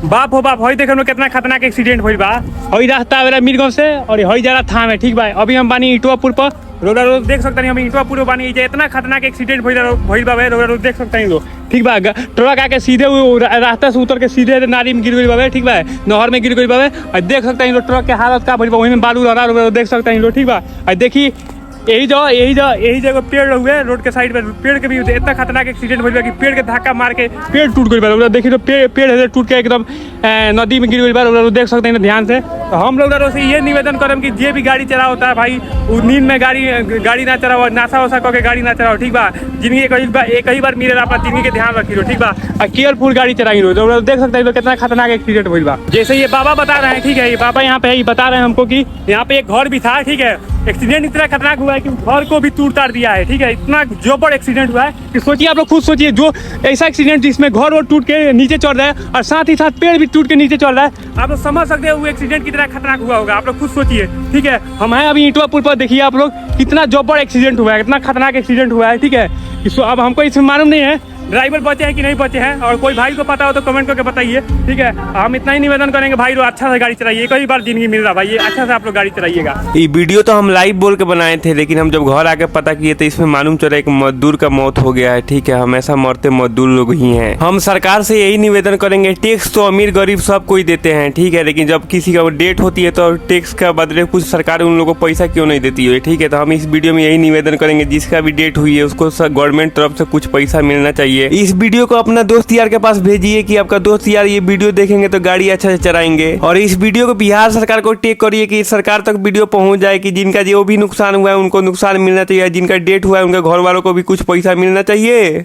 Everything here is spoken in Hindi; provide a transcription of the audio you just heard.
बाप हो बाप, हई देखो कितना खतरनाक एक्सीडेंट हुई बा। हई रास्ता मेरा मीरगंज से और हई जरा थाम है, ठीक बा। अभी हम बानी इटवापुर पर, रोड देख सकते हैं। हम इटवापुर बानी, इतना खतरनाक एक्सीडेंट भइल बा, रोड देख सकते हैं लोग, ठीक बा। ट्रक आके सीधे रास्ता से उतर के सीधे नाली में गिर गई बाबे, ठीक बा, नहर में गिर गई बाबे। और देख सकते हैं लोग ट्रक के हालत का भइल बा, वही में बालू रहा, देख सकते हैं लोग, ठीक बा। और देखी यही जगह पेड़ हुए रोड के साइड में, पेड़ के भी इतना खतरनाक एक्सीडेंट हो गया कि पेड़ के धक्का मार के पेड़ टूट गई। देखिए तो पेड़ टूट के एकदम नदी में गिर गई बार, देख सकते हैं ध्यान से। तो हम लोग से ये निवेदन करम कि जे भी गाड़ी चला होता है भाई, नींद में गाड़ी ना चलाओ, नाशा वसा करके गाड़ी ना चलाओ, ठीक बा। जिंदगी एक ही बार मिले, अपना जिंदगी के ध्यान रखी, ठीक बा। और केयरफुल गाड़ी चलाई लो, देख सकते हैं कितना खतरनाक एक्सीडेंट हुई बा। जैसे ये बाबा बता रहे हैं, ठीक है, ये बाबा यहाँ पे बता रहे हैं हमको कि यहाँ पे एक घर भी था, ठीक है। एक्सीडेंट इतना खतरनाक हुआ है कि घर को भी तोड़ ताड़ दिया है, ठीक है। इतना जोबड़ एक्सीडेंट हुआ है कि सोचिए, आप लोग खुद सोचिए, जो ऐसा एक्सीडेंट जिसमें घर वो टूट के नीचे चढ़ रहा है और साथ ही साथ पेड़ भी टूट के नीचे चढ़ रहा है, आप लोग समझ सकते हैं वो एक्सीडेंट कितना खतरनाक हुआ होगा। आप लोग खुद सोचिए, ठीक है। हम हैं अभी इटवापुर पर, देखिए आप लोग कितना जोबड़ एक्सीडेंट हुआ है, कितना खतरनाक एक्सीडेंट हुआ है, ठीक है। अब हमको इसमें मालूम नहीं है ड्राइवर बचे हैं कि नहीं बचे हैं, और कोई भाई को पता हो तो कमेंट करके बताइए, ठीक है। हम इतना ही निवेदन करेंगे भाई, अच्छा से गाड़ी चलाइए, कई बार जिंदगी मिल रहा भाई, ये अच्छा से आप लोग गाड़ी चलाइएगा। ये वीडियो तो हम लाइव बोल के बनाए थे, लेकिन हम जब घर आके पता किए तो इसमें मालूम चला एक मजदूर का मौत हो गया है, ठीक है। हमेशा मरते मजदूर लोग ही हैं। हम सरकार से यही निवेदन करेंगे, टैक्स तो अमीर गरीब सब कोई देते हैं, ठीक है, लेकिन जब किसी का डेट होती है तो टैक्स का बदले कुछ सरकार उन लोगों को पैसा क्यों नहीं देती है, ठीक है। तो हम इस वीडियो में यही निवेदन करेंगे, जिसका भी डेट हुई है उसको गवर्नमेंट तरफ से कुछ पैसा मिलना चाहिए। इस वीडियो को अपना दोस्त यार के पास भेजिए कि आपका दोस्त यार ये वीडियो देखेंगे तो गाड़ी अच्छा से चलाएंगे। और इस वीडियो को बिहार सरकार को टैग करिए कि सरकार तक वीडियो पहुंच जाए कि जिनका जो भी नुकसान हुआ है उनको नुकसान मिलना चाहिए, जिनका डेट हुआ है उनके घर वालों को भी कुछ पैसा मिलना चाहिए।